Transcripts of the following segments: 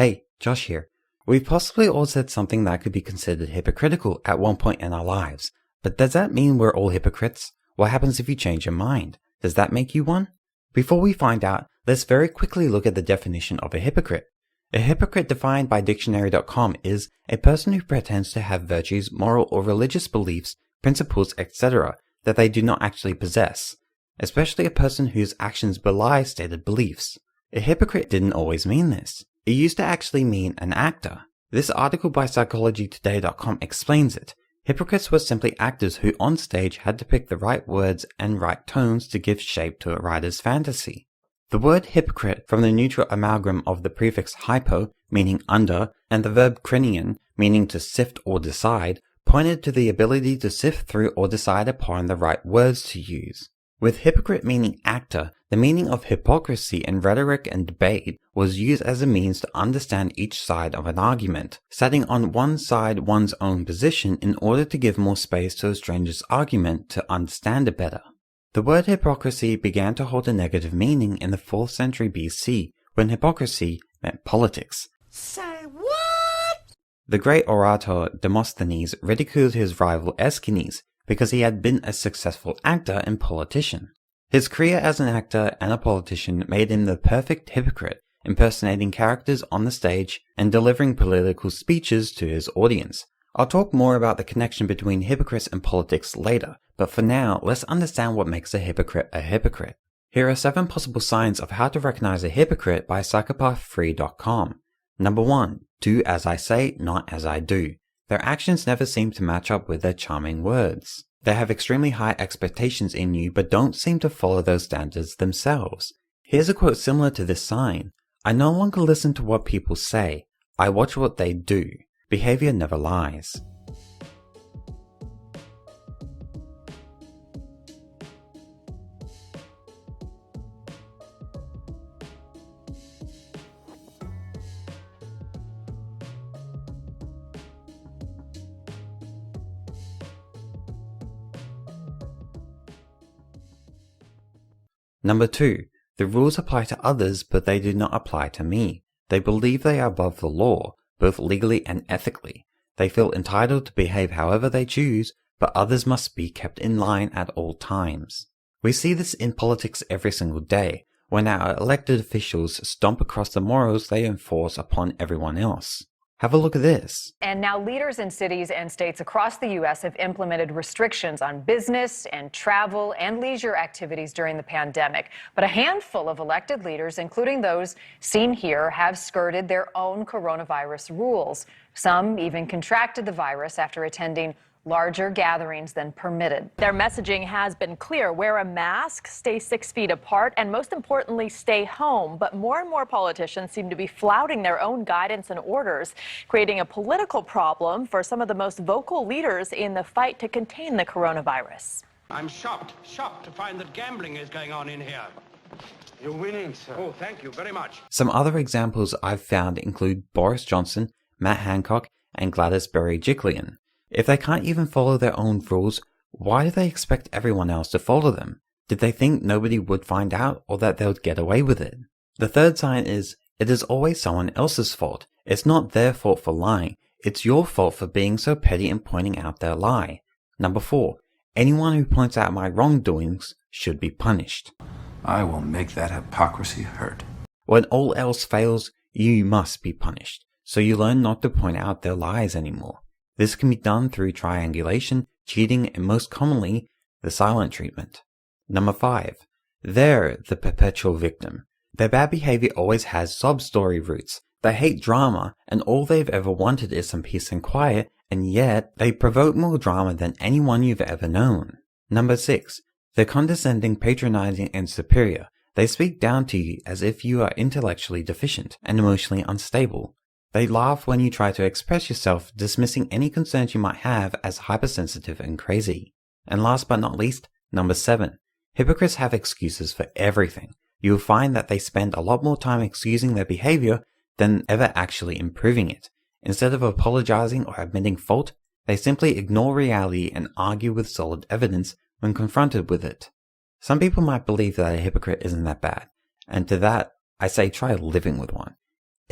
Hey, Josh here. We've possibly all said something that could be considered hypocritical at one point in our lives, but does that mean we're all hypocrites? What happens if you change your mind? Does that make you one? Before we find out, let's very quickly look at the definition of a hypocrite. A hypocrite defined by dictionary.com is a person who pretends to have virtues, moral or religious beliefs, principles, etc. that they do not actually possess, especially a person whose actions belie stated beliefs. A hypocrite didn't always mean this. It used to actually mean an actor. This article by psychologytoday.com explains it. Hypocrites were simply actors who on stage had to pick the right words and right tones to give shape to a writer's fantasy. The word hypocrite, from the neutral amalgam of the prefix hypo, meaning under, and the verb krinion, meaning to sift or decide, pointed to the ability to sift through or decide upon the right words to use. With hypocrite meaning actor, the meaning of hypocrisy in rhetoric and debate was used as a means to understand each side of an argument, setting on one side one's own position in order to give more space to a stranger's argument to understand it better. The word hypocrisy began to hold a negative meaning in the 4th century BC, when hypocrisy meant politics. Say what? The great orator Demosthenes ridiculed his rival Aeschines because he had been a successful actor and politician. His career as an actor and a politician made him the perfect hypocrite, impersonating characters on the stage and delivering political speeches to his audience. I'll talk more about the connection between hypocrites and politics later, but for now, let's understand what makes a hypocrite a hypocrite. Here are 7 possible signs of how to recognize a hypocrite by psychopathfree.com. Number 1. Do as I say, not as I do. Their actions never seem to match up with their charming words. They have extremely high expectations in you but don't seem to follow those standards themselves. Here's a quote similar to this sign. I no longer listen to what people say. I watch what they do. Behavior never lies. Number 2. The rules apply to others, but they do not apply to me. They believe they are above the law, both legally and ethically. They feel entitled to behave however they choose, but others must be kept in line at all times. We see this in politics every single day, when our elected officials stomp across the morals they enforce upon everyone else. Have a look at this. And now leaders in cities and states across the U.S. have implemented restrictions on business and travel and leisure activities during the pandemic. But a handful of elected leaders, including those seen here, have skirted their own coronavirus rules. Some even contracted the virus after attending larger gatherings than permitted. Their messaging has been clear. Wear a mask, stay 6 feet apart, and most importantly, stay home. But more and more politicians seem to be flouting their own guidance and orders, creating a political problem for some of the most vocal leaders in the fight to contain the coronavirus. I'm shocked to find that gambling is going on in here. You're winning, sir. Oh, thank you very much. Some other examples I've found include Boris Johnson, Matt Hancock, and Gladys Berejiklian. If they can't even follow their own rules, why do they expect everyone else to follow them? Did they think nobody would find out or that they would get away with it? The third sign is, it is always someone else's fault. It's not their fault for lying. It's your fault for being so petty and pointing out their lie. Number 4. Anyone who points out my wrongdoings should be punished. I will make that hypocrisy hurt. When all else fails, you must be punished. So you learn not to point out their lies anymore. This can be done through triangulation, cheating, and most commonly, the silent treatment. Number 5. They're the perpetual victim. Their bad behavior always has sob-story roots. They hate drama, and all they've ever wanted is some peace and quiet, and yet they provoke more drama than anyone you've ever known. Number 6. They're condescending, patronizing, and superior. They speak down to you as if you are intellectually deficient and emotionally unstable. They laugh when you try to express yourself, dismissing any concerns you might have as hypersensitive and crazy. And last but not least, number 7. Hypocrites have excuses for everything. You'll find that they spend a lot more time excusing their behavior than ever actually improving it. Instead of apologizing or admitting fault, they simply ignore reality and argue with solid evidence when confronted with it. Some people might believe that a hypocrite isn't that bad, and to that, I say try living with one.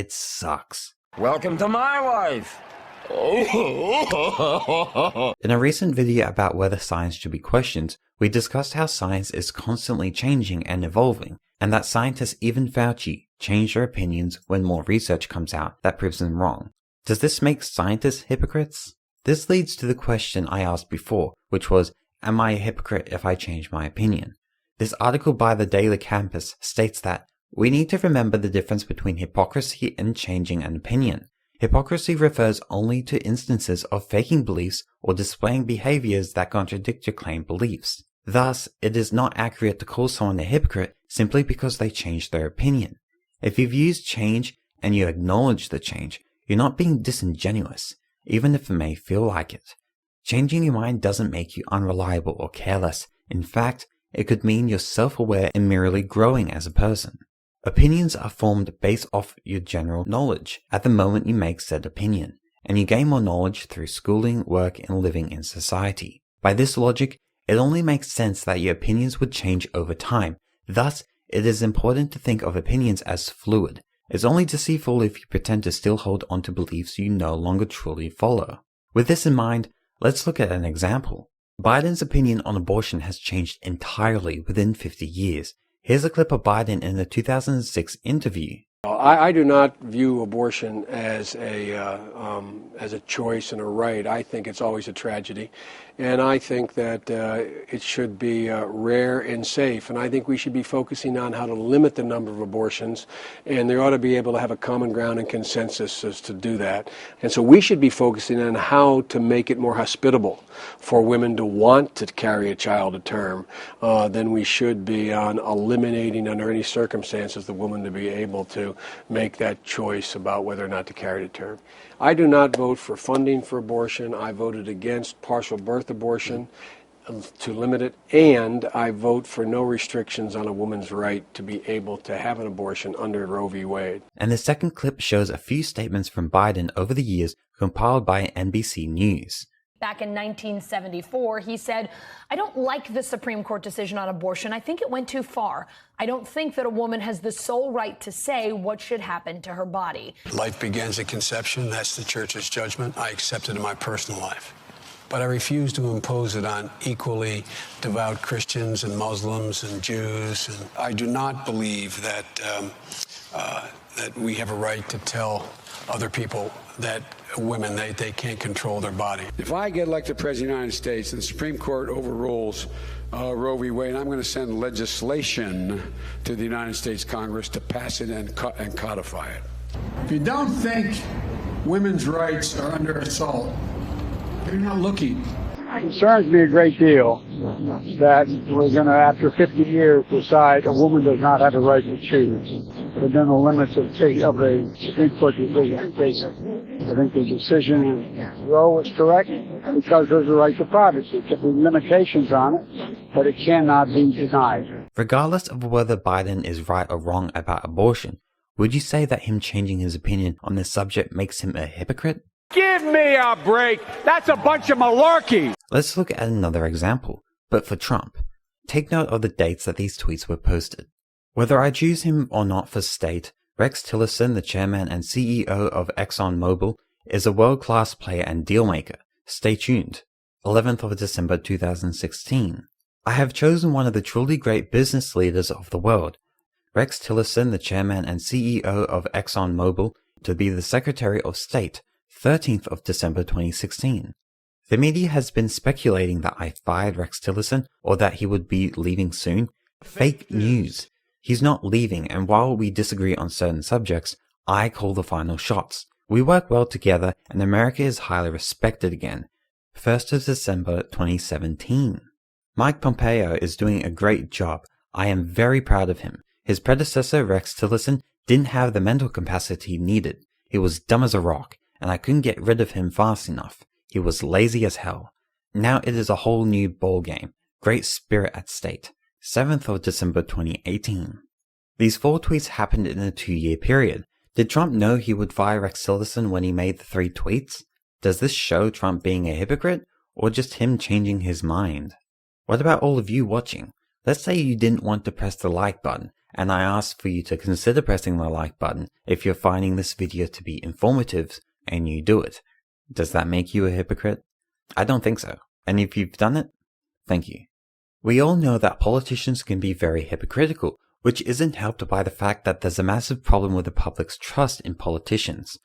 It sucks. Welcome to my life. In a recent video about whether science should be questioned, we discussed how science is constantly changing and evolving, and that scientists, even Fauci, change their opinions when more research comes out that proves them wrong. Does this make scientists hypocrites? This leads to the question I asked before, which was, am I a hypocrite if I change my opinion? This article by the Daily Campus states that we need to remember the difference between hypocrisy and changing an opinion. Hypocrisy refers only to instances of faking beliefs or displaying behaviors that contradict your claimed beliefs. Thus, it is not accurate to call someone a hypocrite simply because they changed their opinion. If your views change and you acknowledge the change, you're not being disingenuous, even if it may feel like it. Changing your mind doesn't make you unreliable or careless. In fact, it could mean you're self-aware and merely growing as a person. Opinions are formed based off your general knowledge at the moment you make said opinion, and you gain more knowledge through schooling, work, and living in society. By this logic, it only makes sense that your opinions would change over time. Thus, it is important to think of opinions as fluid. It's only deceitful if you pretend to still hold on to beliefs you no longer truly follow. With this in mind, let's look at an example. Biden's opinion on abortion has changed entirely within 50 years. Here's a clip of Biden in the 2006 interview. I do not view abortion as a choice and a right. I think it's always a tragedy, and I think that it should be rare and safe. And I think we should be focusing on how to limit the number of abortions, and they ought to be able to have a common ground and consensus as to do that. And so we should be focusing on how to make it more hospitable for women to want to carry a child to term than we should be on eliminating under any circumstances the woman to be able to make that choice about whether or not to carry to term. I do not vote for funding for abortion. I voted against partial birth abortion to limit it, and I vote for no restrictions on a woman's right to be able to have an abortion under Roe v. Wade. And the second clip shows a few statements from Biden over the years compiled by NBC News. Back in 1974, he said, "I don't like the Supreme Court decision on abortion. I think it went too far. I don't think that a woman has the sole right to say what should happen to her body." Life begins at conception. That's the church's judgment. I accept it in my personal life. But I refuse to impose it on equally devout Christians and Muslims and Jews. And I do not believe that that we have a right to tell other people that women, they can't control their body. If I get elected President of the United States and the Supreme Court overrules Roe v. Wade, I'm going to send legislation to the United States Congress to pass it and codify it. If you don't think women's rights are under assault, you're not looking. It concerns me a great deal that we're going to, after 50 years, decide a woman does not have a right to choose within the limits of a Supreme Court decision. I think the decision in Roe is correct because there's a right to privacy. There can be limitations on it, but it cannot be denied. Regardless of whether Biden is right or wrong about abortion, would you say that him changing his opinion on this subject makes him a hypocrite? Give me a break! That's a bunch of malarkey! Let's look at another example, but for Trump. Take note of the dates that these tweets were posted. Whether I choose him or not for state, Rex Tillerson, the chairman and CEO of ExxonMobil, is a world-class player and dealmaker. Stay tuned. 11th of December 2016. I have chosen one of the truly great business leaders of the world, Rex Tillerson, the chairman and CEO of ExxonMobil, to be the Secretary of State, 13th of December 2016. The media has been speculating that I fired Rex Tillerson or that he would be leaving soon. Fake news. He's not leaving, and while we disagree on certain subjects, I call the final shots. We work well together, and America is highly respected again. 1st of December 2017. Mike Pompeo is doing a great job. I am very proud of him. His predecessor, Rex Tillerson, didn't have the mental capacity needed. He was dumb as a rock, and I couldn't get rid of him fast enough. He was lazy as hell. Now it is a whole new ball game. Great spirit at stake. 7th of December 2018. These 4 tweets happened in a 2-year period. Did Trump know he would fire Rex Tillerson when he made the 3 tweets? Does this show Trump being a hypocrite, or just him changing his mind? What about all of you watching? Let's say you didn't want to press the like button, and I ask for you to consider pressing the like button if you're finding this video to be informative and you do it. Does that make you a hypocrite? I don't think so. And if you've done it, thank you. We all know that politicians can be very hypocritical, which isn't helped by the fact that there's a massive problem with the public's trust in politicians.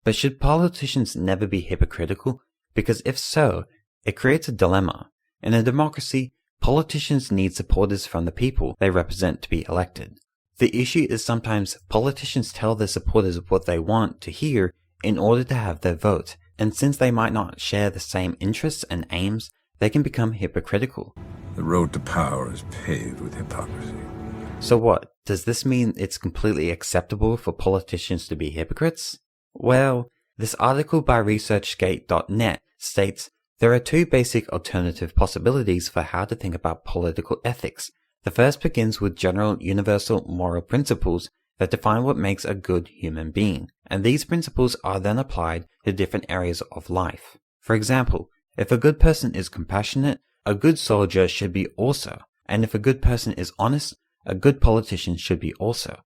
But should politicians never be hypocritical? Because if so, it creates a dilemma. In a democracy, politicians need supporters from the people they represent to be elected. The issue is sometimes politicians tell their supporters what they want to hear in order to have their vote, and since they might not share the same interests and aims, they can become hypocritical. The road to power is paved with hypocrisy. So what? Does this mean it's completely acceptable for politicians to be hypocrites? Well, this article by ResearchGate.net states there are two basic alternative possibilities for how to think about political ethics. The first begins with general universal moral principles that define what makes a good human being, and these principles are then applied to different areas of life. For example, if a good person is compassionate, a good soldier should be also, and if a good person is honest, a good politician should be also.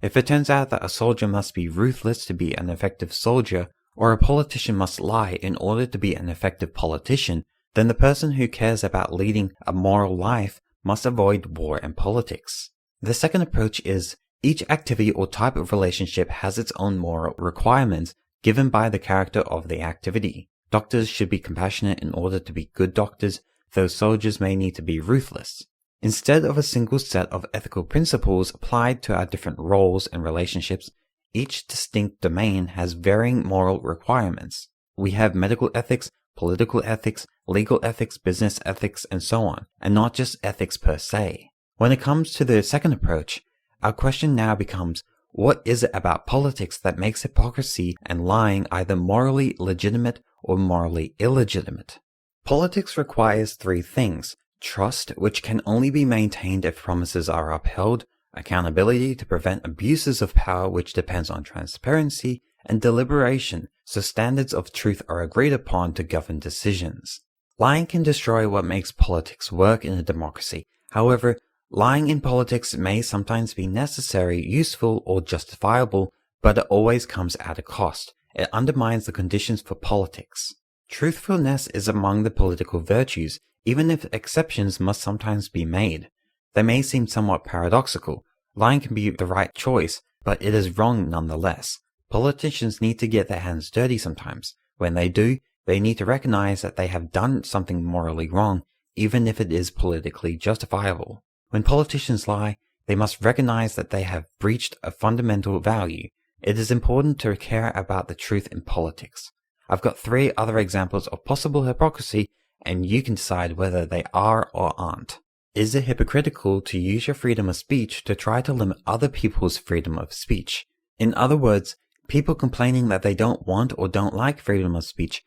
If it turns out that a soldier must be ruthless to be an effective soldier, or a politician must lie in order to be an effective politician, then the person who cares about leading a moral life must avoid war and politics. The second approach is, each activity or type of relationship has its own moral requirements given by the character of the activity. Doctors should be compassionate in order to be good doctors, though soldiers may need to be ruthless. Instead of a single set of ethical principles applied to our different roles and relationships, each distinct domain has varying moral requirements. We have medical ethics, political ethics, legal ethics, business ethics, and so on, and not just ethics per se. When it comes to the second approach, our question now becomes, what is it about politics that makes hypocrisy and lying either morally legitimate or morally illegitimate? Politics requires three things: trust, which can only be maintained if promises are upheld; accountability to prevent abuses of power, which depends on transparency; and deliberation, so standards of truth are agreed upon to govern decisions. Lying can destroy what makes politics work in a democracy. However, lying in politics may sometimes be necessary, useful, or justifiable, but it always comes at a cost. It undermines the conditions for politics. Truthfulness is among the political virtues, even if exceptions must sometimes be made. They may seem somewhat paradoxical. Lying can be the right choice, but it is wrong nonetheless. Politicians need to get their hands dirty sometimes. When they do, they need to recognize that they have done something morally wrong, even if it is politically justifiable. When politicians lie, they must recognize that they have breached a fundamental value. It is important to care about the truth in politics. I've got 3 other examples of possible hypocrisy, and you can decide whether they are or aren't. Is it hypocritical to use your freedom of speech to try to limit other people's freedom of speech? In other words, people complaining that they don't want or don't like freedom of speech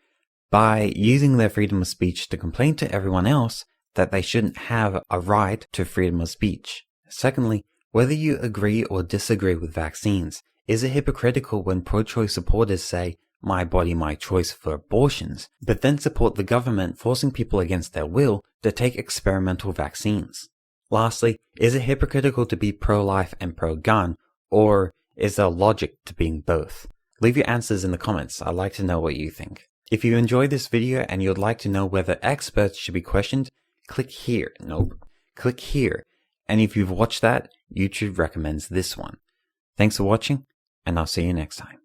by using their freedom of speech to complain to everyone else that they shouldn't have a right to freedom of speech. Secondly, whether you agree or disagree with vaccines, is it hypocritical when pro-choice supporters say, "My body, my choice" for abortions, but then support the government forcing people against their will to take experimental vaccines? Lastly, is it hypocritical to be pro-life and pro-gun, or is there logic to being both? Leave your answers in the comments. I'd like to know what you think. If you enjoyed this video and you'd like to know whether experts should be questioned, click here. Click here. And if you've watched that, YouTube recommends this one. Thanks for watching, and I'll see you next time.